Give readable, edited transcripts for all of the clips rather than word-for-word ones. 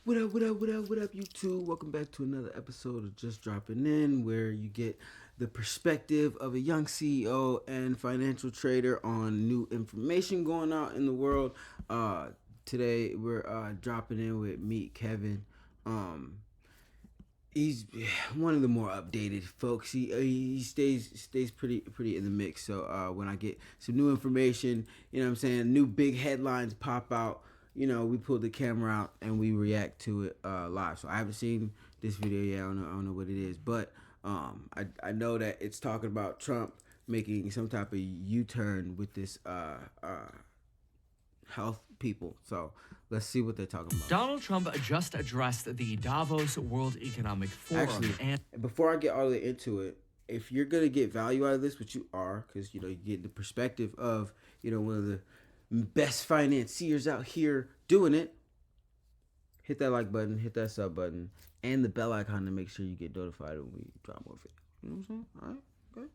What up, YouTube? Welcome back to another episode of Just Dropping In, where you get the perspective of a young CEO and financial trader on new information going on in the world. Today we're dropping in with Meet Kevin. He's one of the more updated folks. He stays pretty in the mix. So when I get some new information, you know what I'm saying, new big headlines pop out, you know, we pull the camera out and we react to it live. So I haven't seen this video yet. I don't know what it is, but I know that it's talking about Trump making some type of U-turn with this health people. So let's see what they're talking about. Donald Trump just addressed the Davos World Economic Forum. Actually, and before I get all the way into it, if you're gonna get value out of this, which you are, because you know you get the perspective of, you know, one of the best financiers out here doing it, hit that like button, hit that sub button, and the bell icon to make sure you get notified when we drop more videos. You know what I'm saying? All right, good.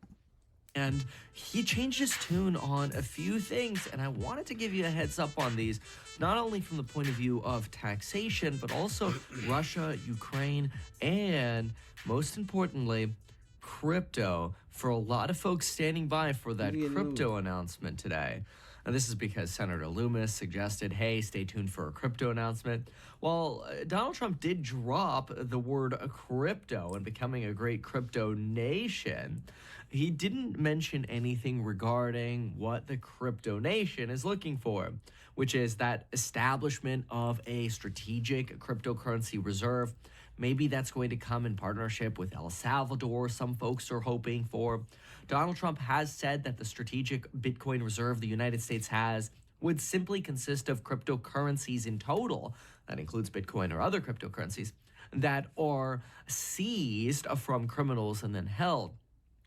And he changed his tune on a few things, and I wanted to give you a heads up on these, not only from the point of view of taxation, but also Russia, Ukraine, and most importantly, crypto, for a lot of folks standing by for that crypto announcement today. And this is because Senator Loomis suggested, hey, stay tuned for a crypto announcement. Well, Donald Trump did drop the word crypto and becoming a great crypto nation. He didn't mention anything regarding what the crypto nation is looking for, which is that establishment of a strategic cryptocurrency reserve. Maybe that's going to come in partnership with El Salvador, some folks are hoping for. Donald Trump has said that the strategic Bitcoin reserve the United States has would simply consist of cryptocurrencies in total, that includes Bitcoin or other cryptocurrencies, that are seized from criminals and then held.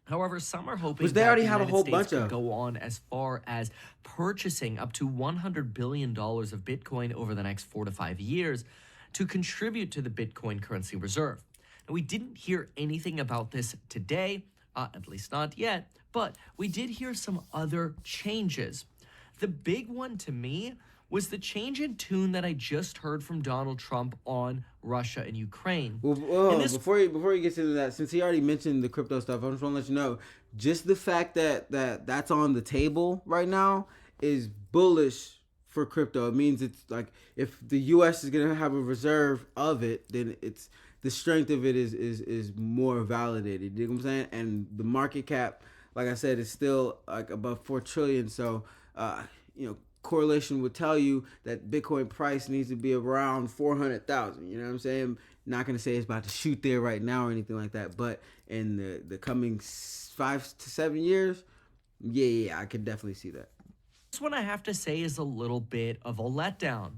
However, some are hoping they that already the have a United whole States bunch could of go on as far as purchasing up to $100 billion of Bitcoin over the next 4 to 5 years to contribute to the Bitcoin currency reserve. And we didn't hear anything about this today, at least not yet, but we did hear some other changes. The big one to me was the change in tune that I just heard from Donald Trump on Russia and Ukraine. Well, before he gets into that, since he already mentioned the crypto stuff, I just want to let you know, just the fact that that's on the table right now is bullish for crypto. It means it's like if the U.S. is gonna have a reserve of it, then it's the strength of it is more validated. You know what I'm saying? And the market cap, like I said, is still like above 4 trillion. So, you know, correlation would tell you that Bitcoin price needs to be around 400,000. You know what I'm saying? Not gonna say it's about to shoot there right now or anything like that, but in the coming 5 to 7 years, yeah, I could definitely see that. This one I have to say is a little bit of a letdown.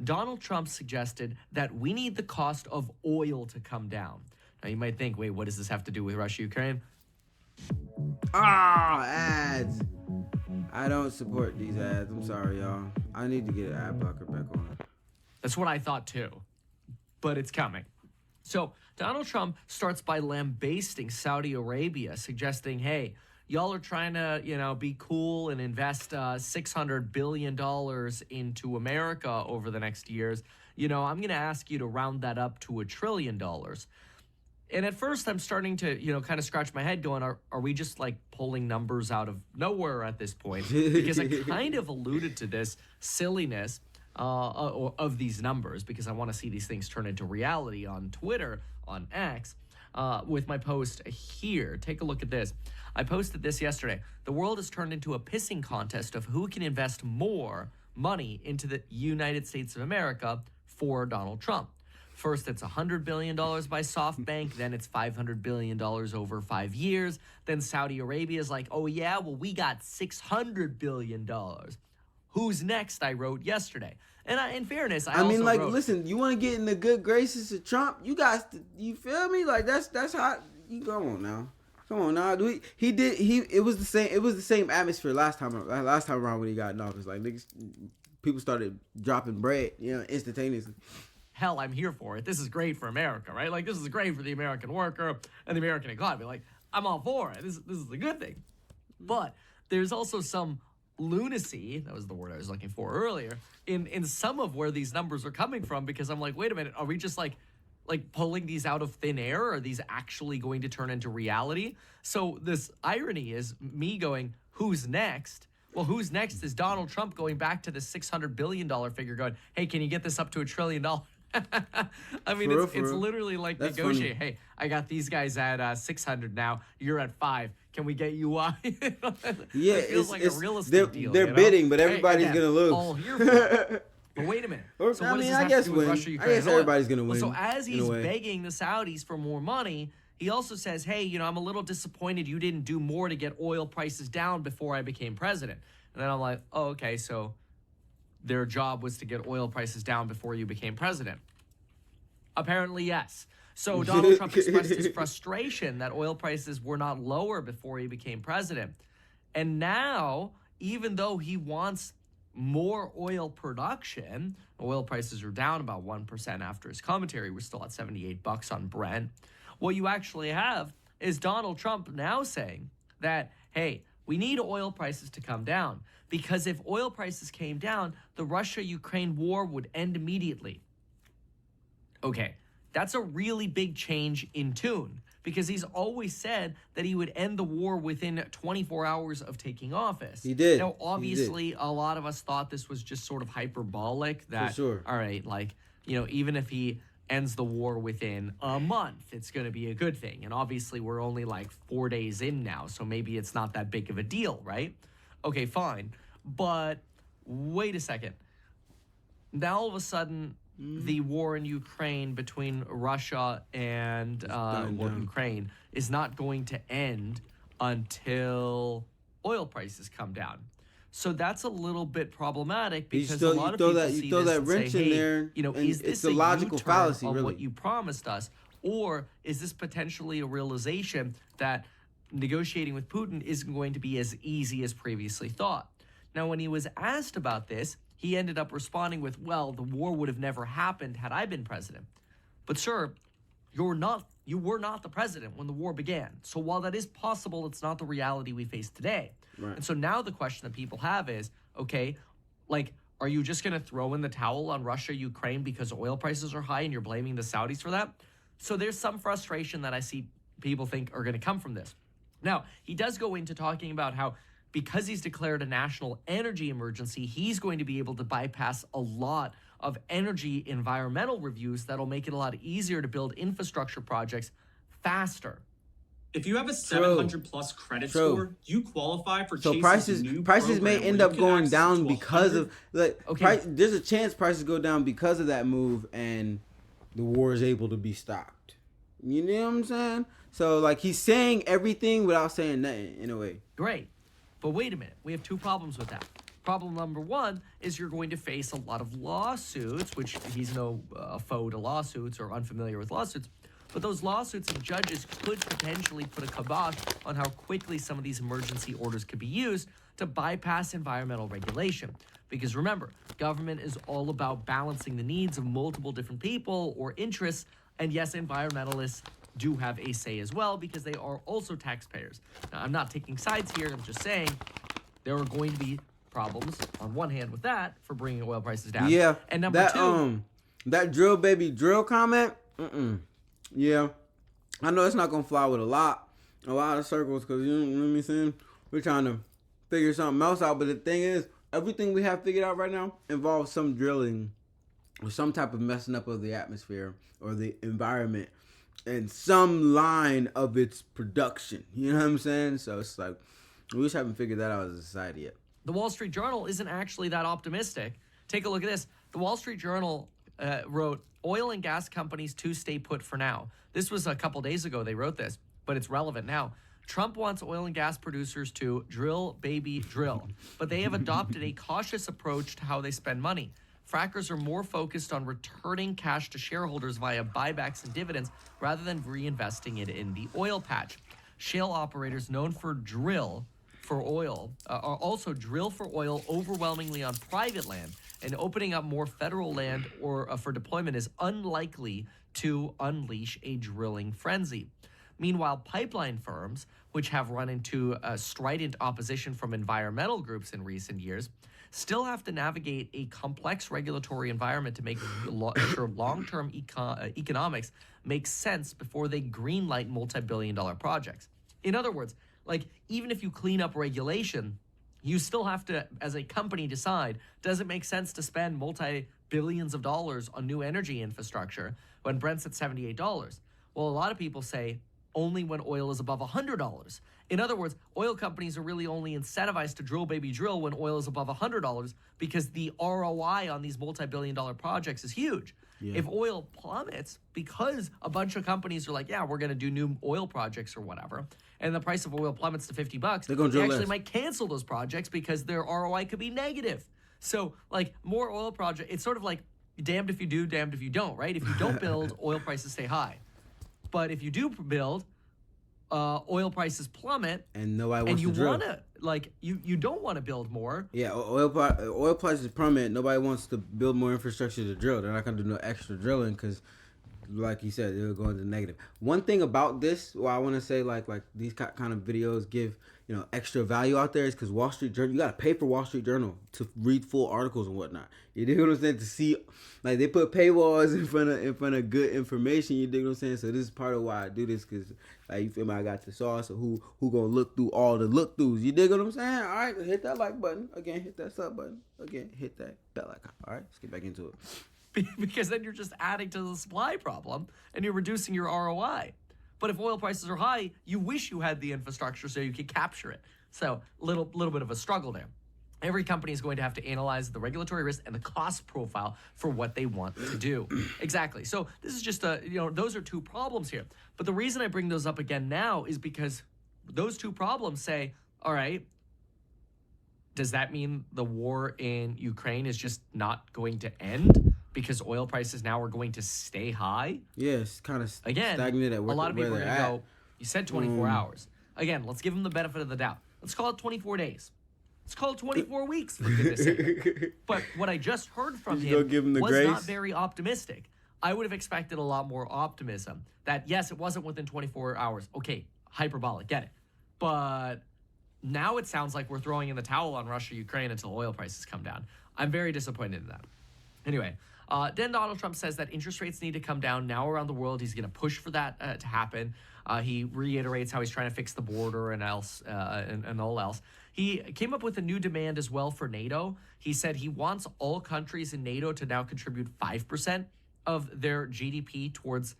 Donald Trump suggested that we need the cost of oil to come down. Now you might think, wait, what does this have to do with Russia, Ukraine? Ads. I don't support these ads. I'm sorry, y'all. I need to get an ad blocker back on. That's what I thought too, but it's coming. So Donald Trump starts by lambasting Saudi Arabia, suggesting, hey, y'all are trying to, you know, be cool and invest $600 billion into America over the next years. You know, I'm going to ask you to round that up to $1 trillion. And at first I'm starting to, you know, kind of scratch my head going, are we just like pulling numbers out of nowhere at this point? Because I kind of alluded to this silliness of these numbers because I want to see these things turn into reality on Twitter, on X. With my post here. Take a look at this. I posted this yesterday. The world has turned into a pissing contest of who can invest more money into the United States of America for Donald Trump. First, it's $100 billion by SoftBank. Then it's $500 billion over 5 years. Then Saudi Arabia is like, oh yeah, well, we got $600 billion. Who's next? I wrote yesterday. And in fairness, I mean, like, listen, you want to get in the good graces of Trump? You guys, you feel me? Like that's how you come on now. It was the same atmosphere last time around when he got in office. Like niggas, people started dropping bread, you know, instantaneously. Hell, I'm here for it. This is great for America, right? Like this is great for the American worker and the American economy. Like I'm all for it. This is a good thing. But there's also some lunacy, that was the word I was looking for earlier, in some of where these numbers are coming from, because I'm like, wait a minute, are we just like pulling these out of thin air? Are these actually going to turn into reality? So this irony is me going, who's next? Well, who's next is Donald Trump going back to the $600 billion figure going, hey, can you get this up to $1 trillion? I mean, it's literally like That's negotiating. funny. Hey, I got these guys at 600 now. You're at 5. Can we get you on? Yeah, it feels like a real estate they're, deal. They're bidding, but everybody's again, gonna lose. all here for it. But wait a minute. Or, So I what mean, does this I have guess to do with win. Russia, I Ukraine, guess and oil? everybody's gonna win. So as in he's a way. begging the Saudis for more money, he also says, hey, you know, I'm a little disappointed you didn't do more to get oil prices down before I became president. And then I'm like, oh, okay, so their job was to get oil prices down before you became president. Apparently, yes. So Donald Trump expressed his frustration that oil prices were not lower before he became president. And now, even though he wants more oil production, oil prices are down about 1% after his commentary. We're still at $78 on Brent. What you actually have is Donald Trump now saying that, hey, we need oil prices to come down, because if oil prices came down, the Russia-Ukraine war would end immediately. Okay, that's a really big change in tune, because he's always said that he would end the war within 24 hours of taking office. He did. Now, obviously, a lot of us thought this was just sort of hyperbolic, that, For sure. all right, like, you know, even if he ends the war within a month, it's going to be a good thing. And obviously, we're only like 4 days in now, so maybe it's not that big of a deal, right? Okay, fine. But wait a second. Now, all of a sudden, the war in Ukraine between Russia and Ukraine is not going to end until oil prices come down. So that's a little bit problematic, because a lot of people see this and say, hey, you know, is this a logical fallacy on what you promised us? Or is this potentially a realization that negotiating with Putin isn't going to be as easy as previously thought? Now, when he was asked about this, he ended up responding with, well, the war would have never happened had I been president. But sir, you were not the president when the war began. So while that is possible, it's not the reality we face today. Right. And so now the question that people have is, okay, like, are you just going to throw in the towel on Russia, Ukraine because oil prices are high and you're blaming the Saudis for that? So there's some frustration that I see people think are going to come from this. Now, he does go into talking about how, because he's declared a national energy emergency, he's going to be able to bypass a lot of energy environmental reviews that'll make it a lot easier to build infrastructure projects faster. If you have a 700 plus credit score, you qualify for so Chase's prices may end up going down because of Okay. there's a chance prices go down because of that move, and the war is able to be stopped. You know what I'm saying? So like, he's saying everything without saying nothing in a way. Great. But wait a minute. We have 2 problems with that. Problem number 1 is you're going to face a lot of lawsuits, which he's no foe to lawsuits or unfamiliar with lawsuits. But those lawsuits and judges could potentially put a kibosh on how quickly some of these emergency orders could be used to bypass environmental regulation. Because remember, government is all about balancing the needs of multiple different people or interests. And yes, environmentalists do have a say as well, because they are also taxpayers. Now, I'm not taking sides here. I'm just saying there are going to be problems on one hand with that for bringing oil prices down. Yeah. And number 2, that drill baby drill comment. Yeah, I know it's not gonna fly with a lot of circles, because you know what I'm saying. We're trying to figure something else out, but the thing is, everything we have figured out right now involves some drilling or some type of messing up of the atmosphere or the environment and some line of its production. You know what I'm saying? So it's like, we just haven't figured that out as a society yet. The Wall Street Journal isn't actually that optimistic. Take a look at this. The Wall Street Journal wrote, oil and gas companies to stay put for now. This was a couple days ago they wrote this, but it's relevant now. Trump wants oil and gas producers to drill, baby, drill, but they have adopted a cautious approach to how they spend money. Frackers are more focused on returning cash to shareholders via buybacks and dividends rather than reinvesting it in the oil patch. Shale operators known for drill for oil are also drill for oil overwhelmingly on private land, and opening up more federal land or for deployment is unlikely to unleash a drilling frenzy. Meanwhile, pipeline firms, which have run into strident opposition from environmental groups in recent years, still have to navigate a complex regulatory environment to make sure long-term economics make sense before they greenlight multi-billion-dollar projects. In other words, like, even if you clean up regulation, you still have to, as a company, decide, does it make sense to spend multi-billions of dollars on new energy infrastructure when Brent's at $78? Well, a lot of people say only when oil is above $100. In other words, oil companies are really only incentivized to drill, baby, drill when oil is above $100 because the ROI on these multi-billion-dollar projects is huge. Yeah. If oil plummets because a bunch of companies are like, yeah, we're going to do new oil projects or whatever, and the price of oil plummets to $50, they actually might cancel those projects because their ROI could be negative. So, like, more oil projects, it's sort of like damned if you do, damned if you don't, right? If you don't build, oil prices stay high. But if you do build, oil prices plummet, and nobody wants to drill. You don't want to build more. Yeah, oil prices plummet. Nobody wants to build more infrastructure to drill. They're not going to do no extra drilling because, like you said, it'll go into negative. One thing about this, well, I want to say, like these kind of videos give extra value out there is because Wall Street Journal, you got to pay for Wall Street Journal to read full articles and whatnot. You dig what I'm saying? To see, like, they put paywalls in front of good information. You dig what I'm saying? So this is part of why I do this, because, like, you feel me? I got the sauce. So who gonna look through all the look throughs? You dig what I'm saying? All right, hit that like button again. Hit that sub button again. Hit that bell icon. All right, let's get back into it. Because then you're just adding to the supply problem and you're reducing your ROI. But if oil prices are high, you wish you had the infrastructure so you could capture it. So little bit of a struggle there. Every company is going to have to analyze the regulatory risk and the cost profile for what they want to do. Exactly. So this is just those are two problems here. But the reason I bring those up again now is because those two problems say, all right, does that mean the war in Ukraine is just not going to end because oil prices now are going to stay high? Yes, kind of stagnant at where a lot of people are going to go, you said 24 hours. Again, let's give them the benefit of the doubt. Let's call it 24 days. Let's call it 24 weeks, for goodness sake. But what I just heard from him was grace. Not very optimistic. I would have expected a lot more optimism. That, yes, it wasn't within 24 hours. Okay, hyperbolic, get it. But now it sounds like we're throwing in the towel on Russia-Ukraine until oil prices come down. I'm very disappointed in that. Anyway, then Donald Trump says that interest rates need to come down now around the world. He's going to push for that to happen. He reiterates how he's trying to fix the border and all else. He came up with a new demand as well for NATO. He said he wants all countries in NATO to now contribute 5% of their GDP towards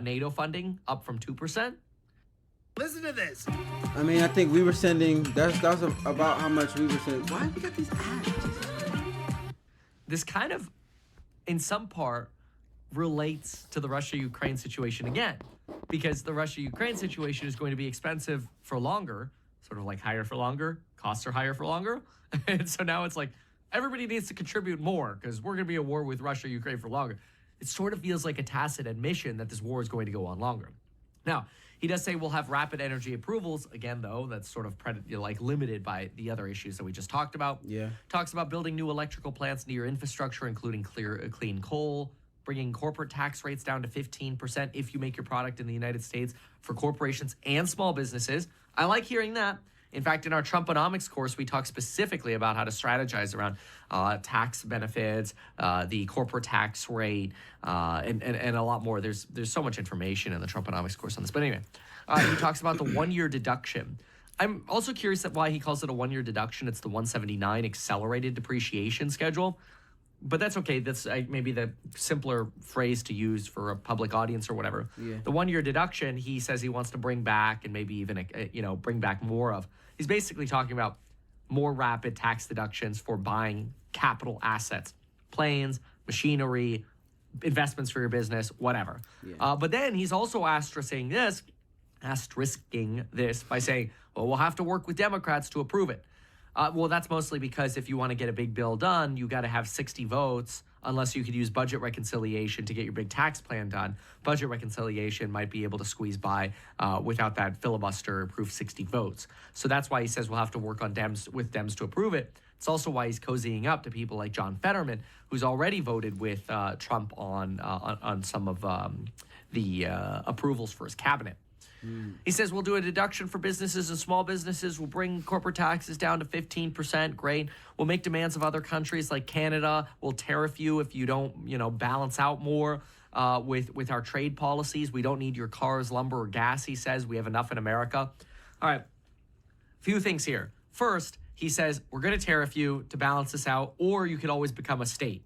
NATO funding, up from 2%. Listen to this. I mean, I think we were sending, that's about how much we were sending. Why we got these ads? This kind of, in some part, relates to the Russia-Ukraine situation again, because the Russia-Ukraine situation is going to be expensive for longer, sort of like higher for longer. Costs are higher for longer. And so now it's like everybody needs to contribute more because we're going to be at war with Russia-Ukraine for longer. It sort of feels like a tacit admission that this war is going to go on longer. Now, he does say we'll have rapid energy approvals. Again, though, that's sort of limited by the other issues that we just talked about. Yeah. Talks about building new electrical plants near infrastructure, including clean coal, bringing corporate tax rates down to 15% if you make your product in the United States for corporations and small businesses. I like hearing that. In fact, in our Trumponomics course, we talk specifically about how to strategize around tax benefits, the corporate tax rate, and a lot more. There's so much information in the Trumponomics course on this. But anyway, he talks about the one-year deduction. I'm also curious at why he calls it a one-year deduction. It's the 179 accelerated depreciation schedule. But that's okay. That's maybe the simpler phrase to use for a public audience or whatever. Yeah. The one-year deduction, he says he wants to bring back and maybe even bring back more of. He's basically talking about more rapid tax deductions for buying capital assets, planes, machinery, investments for your business, whatever. Yeah. But then he's also asterisking this by saying, well, we'll have to work with Democrats to approve it. Well, that's mostly because if you want to get a big bill done, you got to have 60 votes, unless you could use budget reconciliation to get your big tax plan done. Budget reconciliation might be able to squeeze by without that filibuster-proof 60 votes. So that's why he says we'll have to work with Dems to approve it. It's also why he's cozying up to people like John Fetterman, who's already voted with Trump on some of the approvals for his cabinet. He says we'll do a deduction for businesses and small businesses. We'll bring corporate taxes down to 15%. Great. We'll make demands of other countries like Canada. We'll tariff you if you don't, balance out more with our trade policies. We don't need your cars, lumber, or gas, he says. We have enough in America. All right. Few things here. First, he says we're going to tariff you to balance this out, or you could always become a state.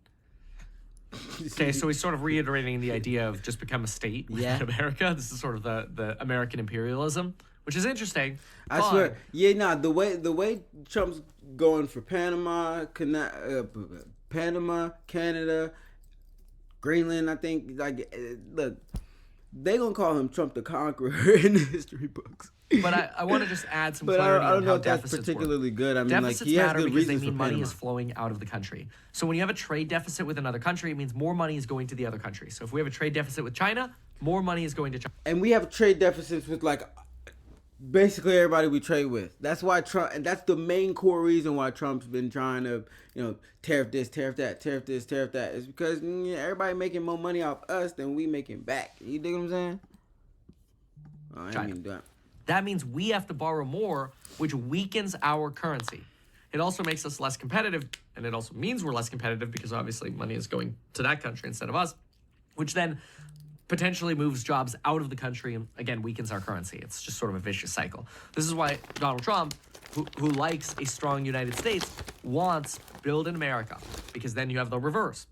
Okay, so he's sort of reiterating the idea of just become a state within America. This is sort of the American imperialism, which is interesting. I swear, the way Trump's going for Panama, Canada, Greenland, I think, look, they gonna call him Trump the Conqueror in the history books. But I want to just add some clarity I don't on know how if that's deficits particularly work. good. I mean, deficits he has matter good because they reasons mean for money Panama. is flowing out of the country. So when you have a trade deficit with another country, it means more money is going to the other country. So if we have a trade deficit with China, more money is going to China. And we have trade deficits with basically everybody we trade with. That's why Trump, and that's the main core reason why Trump's been trying to, tariff this, tariff that, tariff this, tariff that. Is because everybody making more money off us than we making back. You dig what I'm saying? Oh, I didn't mean that. That means we have to borrow more, which weakens our currency. It also makes us less competitive, and it also means we're less competitive because obviously money is going to that country instead of us, which then potentially moves jobs out of the country and, again, weakens our currency. It's just sort of a vicious cycle. This is why Donald Trump, who likes a strong United States, wants build in America, because then you have the reverse.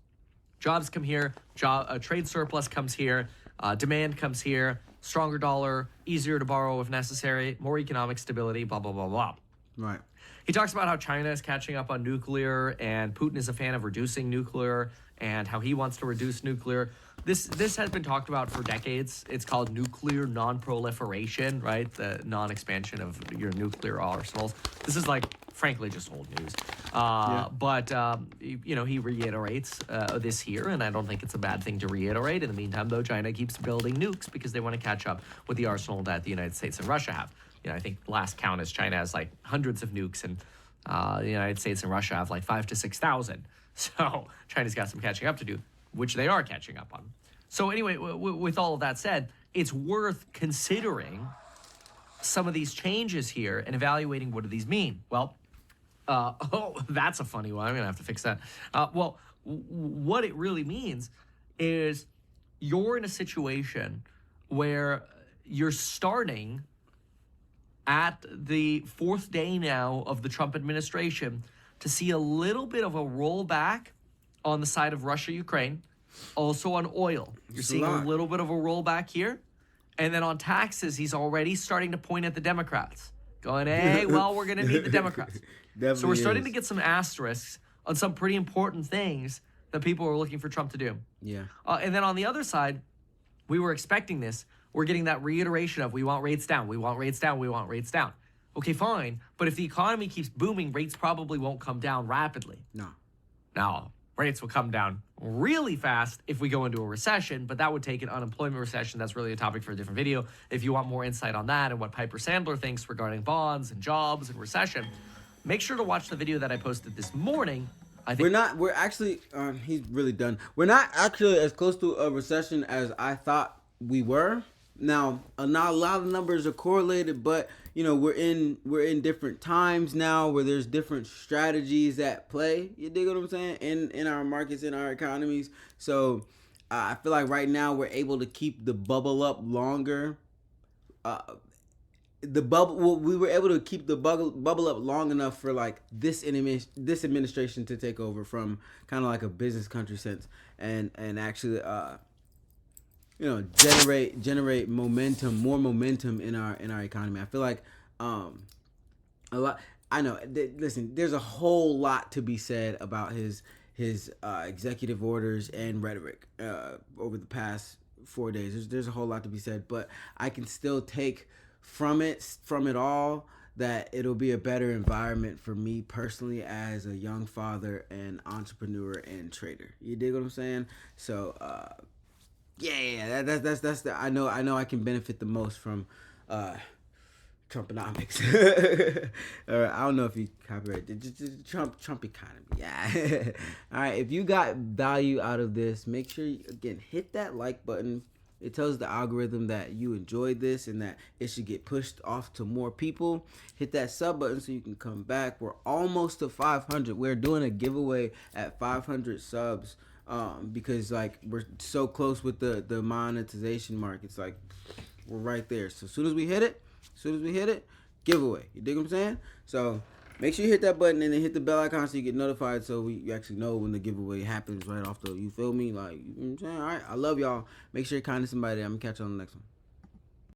Jobs come here, a trade surplus comes here, demand comes here, stronger dollar, easier to borrow if necessary, more economic stability, blah, blah, blah, blah. Right. He talks about how China is catching up on nuclear and Putin is a fan of reducing nuclear and how he wants to reduce nuclear. This has been talked about for decades. It's called nuclear non-proliferation, right? The non-expansion of your nuclear arsenals. This is frankly, just old news. But, he reiterates this here, and I don't think it's a bad thing to reiterate. In the meantime, though, China keeps building nukes because they want to catch up with the arsenal that the United States and Russia have. I think last count is China has hundreds of nukes, and the United States and Russia have 5,000 to 6,000. So China's got some catching up to do, which they are catching up on. So anyway, with all of that said, it's worth considering some of these changes here and evaluating what do these mean. Well, that's a funny one. I'm going to have to fix that. What it really means is you're in a situation where you're starting at the fourth day now of the Trump administration to see a little bit of a rollback on the side of Russia, Ukraine, also on oil. You're seeing a little bit of a rollback here. And then on taxes, he's already starting to point at the Democrats, going, hey, well, we're going to need the Democrats. So we're starting to get some asterisks on some pretty important things that people are looking for Trump to do. Yeah. And then on the other side, we were expecting this. We're getting that reiteration of we want rates down, we want rates down, we want rates down. Okay, fine. But if the economy keeps booming, rates probably won't come down rapidly. No. Now, rates will come down really fast if we go into a recession, but that would take an unemployment recession. That's really a topic for a different video. If you want more insight on that and what Piper Sandler thinks regarding bonds and jobs and recession, make sure to watch the video that I posted this morning. We're actually, he's really done. We're not actually as close to a recession as I thought we were. Now, not a lot of numbers are correlated, but we're in different times now where there's different strategies at play. You dig what I'm saying? In our markets, in our economies. So I feel like right now we're able to keep the bubble up longer. We were able to keep the bubble up long enough for this administration to take over from kind of a business country sense and actually generate more momentum in our economy. I feel like a lot. I know. Listen, there's a whole lot to be said about his executive orders and rhetoric over the past 4 days. There's a whole lot to be said, but I can still take from it all that it'll be a better environment for me personally as a young father and entrepreneur and trader. You dig what I'm saying? So that's the I know I can benefit the most from Trumponomics. Or I don't know if you copyrighted Trump economy. Yeah. All right. If you got value out of this, make sure you, again, hit that like button. It tells the algorithm that you enjoyed this and that it should get pushed off to more people. Hit that sub button so you can come back. We're almost to 500. We're doing a giveaway at 500 subs because like we're so close with the monetization mark. It's like we're right there. So as soon as we hit it, giveaway. You dig what I'm saying? So make sure you hit that button and then hit the bell icon so you get notified so you actually know when the giveaway happens right off the, you feel me? Like, you know what I'm saying? All right, I love y'all. Make sure you're kind to somebody. I'm going to catch you on the next one.